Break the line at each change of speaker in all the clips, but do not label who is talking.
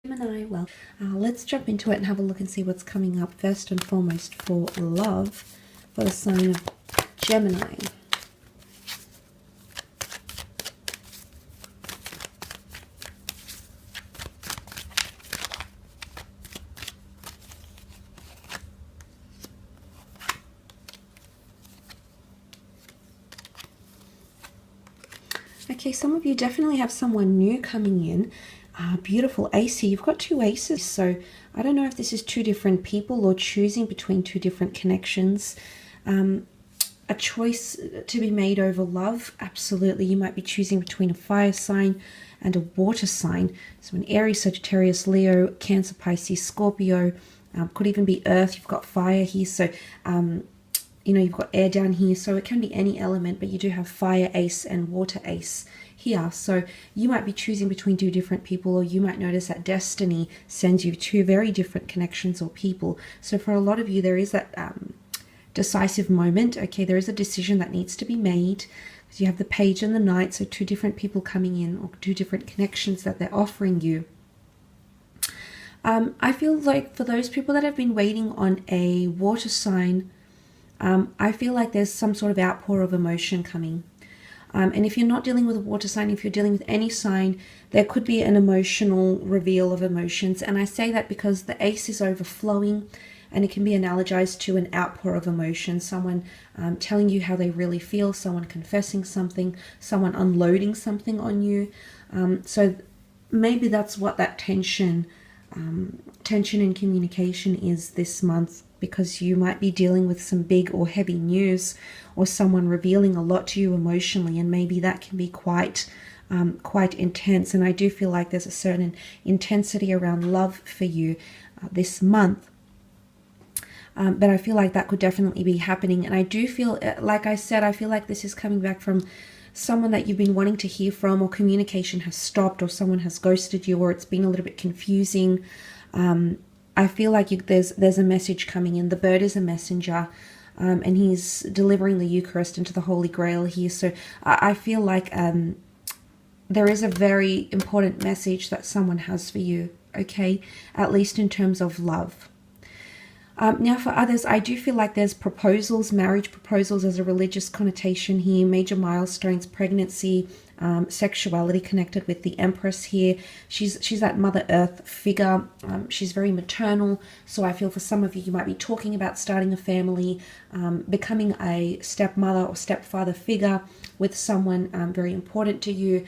Gemini, well, let's jump into it and have a look and see what's coming up first and foremost for love for the sign of Gemini. Okay, some of you definitely have someone new coming in. Beautiful ace here. You've got two aces, so I don't know if this is two different people or choosing between two different connections. A choice to be made over love. Absolutely. You might be choosing between a fire sign and a water sign. So an Aries, Sagittarius, Leo, Cancer, Pisces, Scorpio. Could even be earth. You've got fire here. So you know, you've got air down here, so it can be any element, but you do have fire ace and water ace here. So you might be choosing between two different people, or you might notice that destiny sends you two very different connections or people. So for a lot of you, there is that decisive moment. Okay, there is a decision that needs to be made. You have the page and the knight, so two different people coming in, or two different connections that they're offering you. I feel like for those people that have been waiting on a water sign, I feel like there's some sort of outpour of emotion coming. And if you're not dealing with a water sign, if you're dealing with any sign, there could be an emotional reveal of emotions. And I say that because the ace is overflowing, and it can be analogized to an outpour of emotion. Someone telling you how they really feel, someone confessing something, someone unloading something on you. So maybe that's what that tension in communication is this month, because you might be dealing with some big or heavy news, or someone revealing a lot to you emotionally, and maybe that can be quite intense. And I do feel like there's a certain intensity around love for you this month. But I feel like that could definitely be happening. And I do feel, like I said, I feel like this is coming back from someone that you've been wanting to hear from, or communication has stopped, or someone has ghosted you, or it's been a little bit confusing. I feel like there's a message coming in. The bird is a messenger, and he's delivering the Eucharist into the Holy Grail here. So I feel like there is a very important message that someone has for you, okay? At least in terms of love. Now for others, I do feel like there's proposals, marriage proposals as a religious connotation here, major milestones, pregnancy, sexuality connected with the Empress here. She's that Mother Earth figure. She's very maternal. So I feel for some of you, you might be talking about starting a family, becoming a stepmother or stepfather figure with someone very important to you,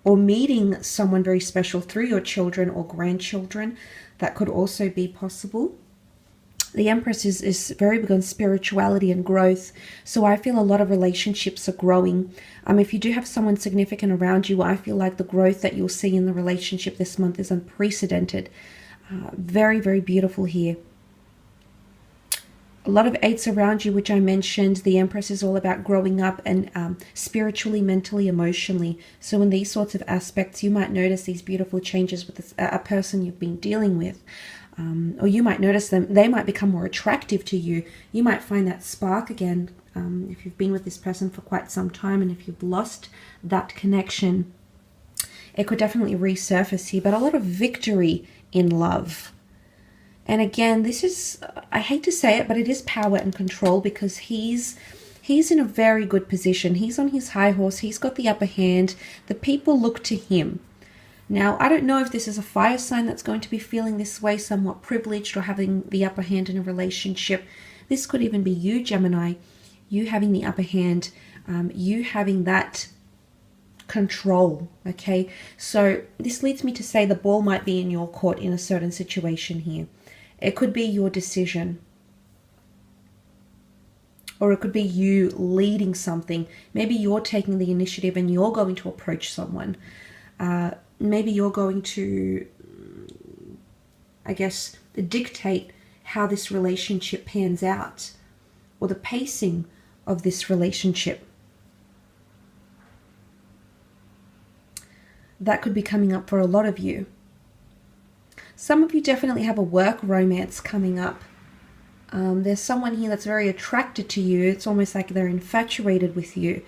or meeting someone very special through your children or grandchildren. That could also be possible. The Empress is very big on spirituality and growth. So I feel a lot of relationships are growing. If you do have someone significant around you, I feel like the growth that you'll see in the relationship this month is unprecedented. Very, very beautiful here. A lot of eights around you, which I mentioned. The Empress is all about growing up and spiritually, mentally, emotionally. So in these sorts of aspects, you might notice these beautiful changes with a person you've been dealing with. Or you might notice them, they might become more attractive to you. You might find that spark again if you've been with this person for quite some time, and if you've lost that connection, it could definitely resurface here. But a lot of victory in love. And again, this is, I hate to say it, but it is power and control, because he's in a very good position. He's on his high horse. He's got the upper hand. The people look to him. Now, I don't know if this is a fire sign that's going to be feeling this way, somewhat privileged or having the upper hand in a relationship. This could even be you, Gemini, you having the upper hand, you having that control, okay? So this leads me to say the ball might be in your court in a certain situation here. It could be your decision, or it could be you leading something. Maybe you're taking the initiative and you're going to approach someone. Maybe you're going to, I guess, dictate how this relationship pans out, or the pacing of this relationship. That could be coming up for a lot of you. Some of you definitely have a work romance coming up. There's someone here that's very attracted to you. It's almost like they're infatuated with you.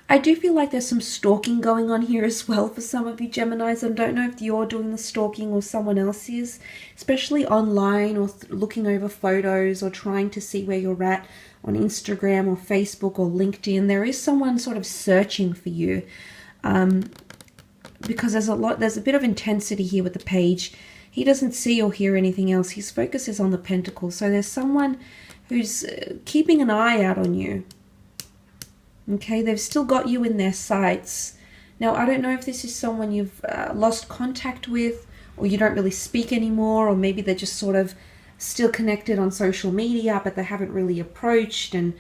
I do feel like there's some stalking going on here as well for some of you Geminis. I don't know if you're doing the stalking or someone else is, especially online, or looking over photos or trying to see where you're at on Instagram or Facebook or LinkedIn. There is someone sort of searching for you, because there's a bit of intensity here with the page. He doesn't see or hear anything else. His focus is on the Pentacles. So there's someone who's keeping an eye out on you. Okay, they've still got you in their sights. Now, I don't know if this is someone you've lost contact with, or you don't really speak anymore, or maybe they're just sort of still connected on social media, but they haven't really approached. And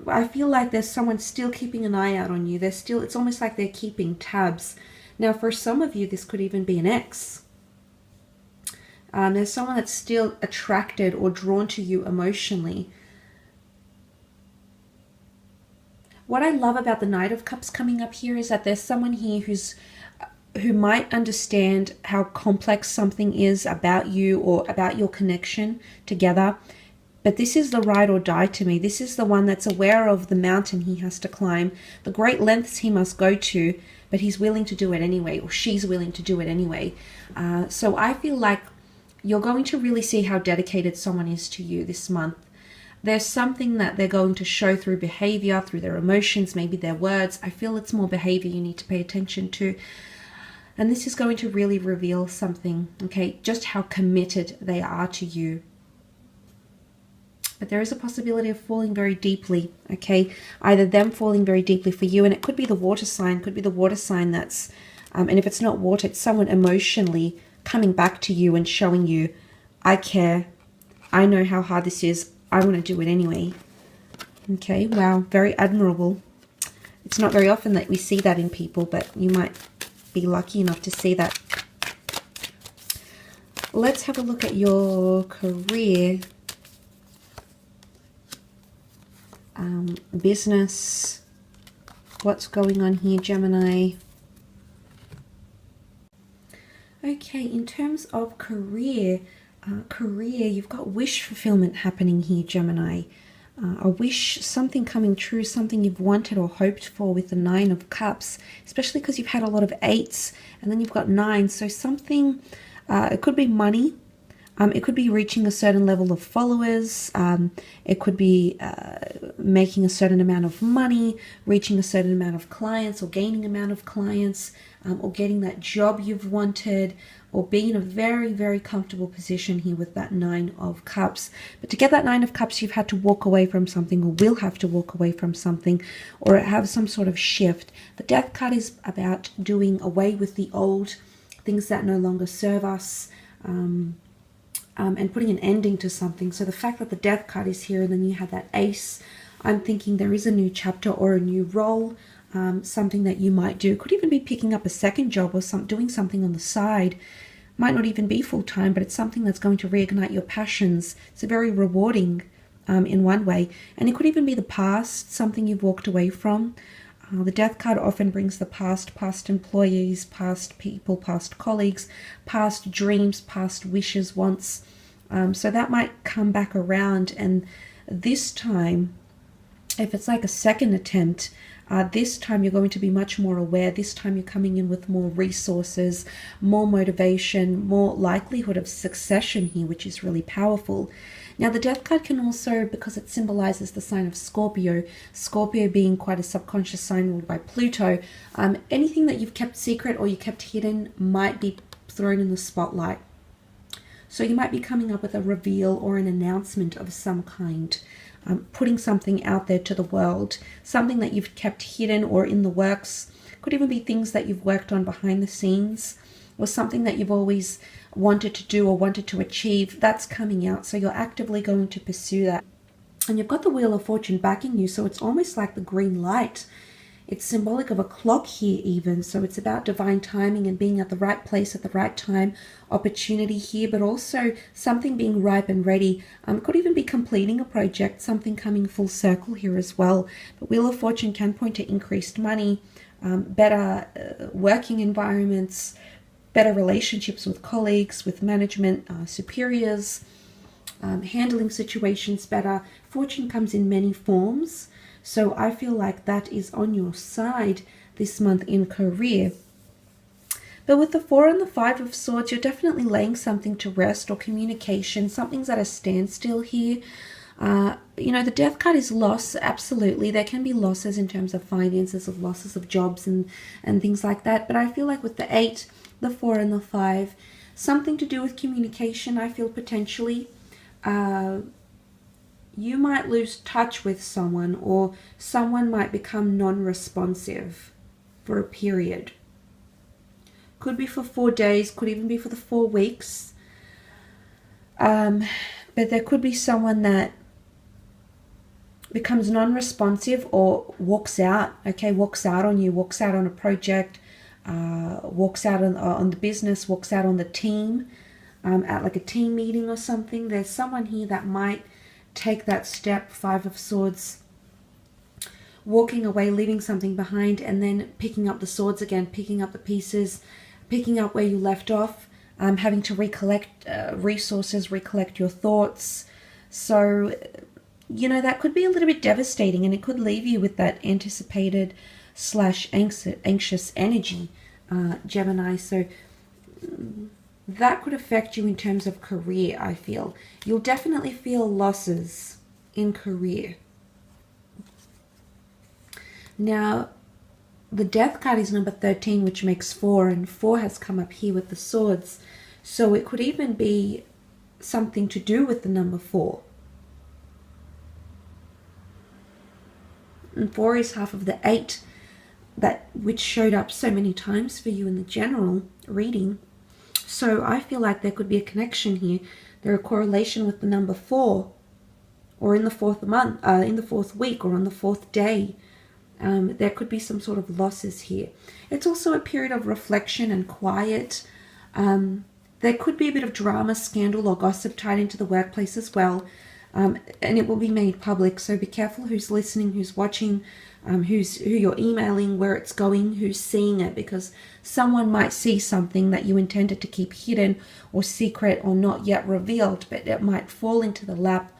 I feel like there's someone still keeping an eye out on you. It's almost like they're keeping tabs. Now, for some of you, this could even be an ex. There's someone that's still attracted or drawn to you emotionally. What I love about the Knight of Cups coming up here is that there's someone here who might understand how complex something is about you or about your connection together. But this is the ride or die to me. This is the one that's aware of the mountain he has to climb, the great lengths he must go to, but he's willing to do it anyway, or she's willing to do it anyway. So I feel like you're going to really see how dedicated someone is to you this month. There's something that they're going to show through behavior, through their emotions, maybe their words. I feel it's more behavior you need to pay attention to. And this is going to really reveal something, okay? Just how committed they are to you. But there is a possibility of falling very deeply, okay? Either them falling very deeply for you, and it could be the water sign, that's, and if it's not water, it's someone emotionally coming back to you and showing you, I care, I know how hard this is, I want to do it anyway. Okay, wow, very admirable. It's not very often that we see that in people, but you might be lucky enough to see that. Let's have a look at your career, business. What's going on here, Gemini? Okay, in terms of career, you've got wish fulfillment happening here, Gemini. A wish, something coming true, something you've wanted or hoped for with the Nine of Cups, especially because you've had a lot of 8s and then you've got 9s. So something, it could be money. It could be reaching a certain level of followers. It could be making a certain amount of money, reaching a certain amount of clients, or gaining amount of clients, or getting that job you've wanted, or being in a very, very comfortable position here with that Nine of Cups. But to get that Nine of Cups, you've had to walk away from something, or will have to walk away from something, or have some sort of shift. The Death card is about doing away with the old, things that no longer serve us, and putting an ending to something. So the fact that the Death card is here and then you have that Ace, I'm thinking there is a new chapter or a new role, something that you might do. Could even be picking up a second job or doing something on the side. Might not even be full-time, but it's something that's going to reignite your passions. It's very rewarding in one way. And it could even be the past, something you've walked away from. The Death card often brings the past employees, past people, past colleagues, past dreams, past wishes, wants. So that might come back around, and this time, if it's like a second attempt, this time you're going to be much more aware. This time you're coming in with more resources, more motivation, more likelihood of succession here, which is really powerful. Now the Death card can also, because it symbolizes the sign of Scorpio, Scorpio being quite a subconscious sign ruled by Pluto, anything that you've kept secret or you kept hidden might be thrown in the spotlight. So you might be coming up with a reveal or an announcement of some kind, putting something out there to the world, something that you've kept hidden or in the works. Could even be things that you've worked on behind the scenes, or something that you've always wanted to do or wanted to achieve. That's coming out, so you're actively going to pursue that. And you've got the Wheel of Fortune backing you, so it's almost like the green light. It's symbolic of a clock here even, so it's about divine timing and being at the right place at the right time, opportunity here, but also something being ripe and ready. Could even be completing a project, something coming full circle here as well. But Wheel of Fortune can point to increased money, better working environments, better relationships with colleagues, with management, superiors, handling situations better. Fortune comes in many forms. So I feel like that is on your side this month in career. But with the 4 and the 5 of Swords, you're definitely laying something to rest, or communication. Something's at a standstill here. You know, the Death card is loss. Absolutely. There can be losses in terms of finances, of losses of jobs and things like that. But I feel like with the 8, the 4 and the 5, something to do with communication, I feel potentially. You might lose touch with someone, or someone might become non-responsive for a period. Could be for 4 days, could even be for the 4 weeks. But there could be someone that becomes non-responsive or walks out, okay, walks out on you, walks out on a project, walks out on the business, walks out on the team, at like a team meeting or something. There's someone here that might take that step, 5 of Swords, walking away, leaving something behind, and then picking up the swords again, picking up the pieces, picking up where you left off, having to recollect resources, recollect your thoughts. So, you know, that could be a little bit devastating, and it could leave you with that anticipated / anxious energy, Gemini. So that could affect you in terms of career, I feel. You'll definitely feel losses in career. Now, the Death card is number 13, which makes 4, and 4 has come up here with the swords. So it could even be something to do with the number 4. And 4 is half of the 8, which showed up so many times for you in the general reading. So I feel like there could be a connection here. There a correlation with the number 4, or in the 4th month, in the 4th week, or on the 4th day. There could be some sort of losses here. It's also a period of reflection and quiet. There could be a bit of drama, scandal, or gossip tied into the workplace as well. And it will be made public, so be careful who's listening, who's watching, who you're emailing, where it's going, who's seeing it, because someone might see something that you intended to keep hidden or secret or not yet revealed, but it might fall into the lap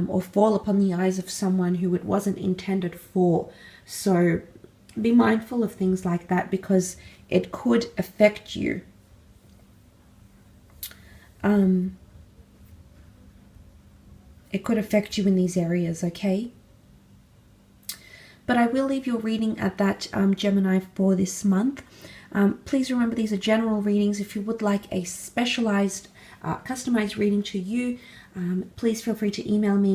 or fall upon the eyes of someone who it wasn't intended for. So be mindful of things like that, because it could affect you. It could affect you in these areas, okay? But I will leave your reading at that, Gemini, for this month. Please remember, these are general readings. If you would like a specialized, customized reading to you, please feel free to email me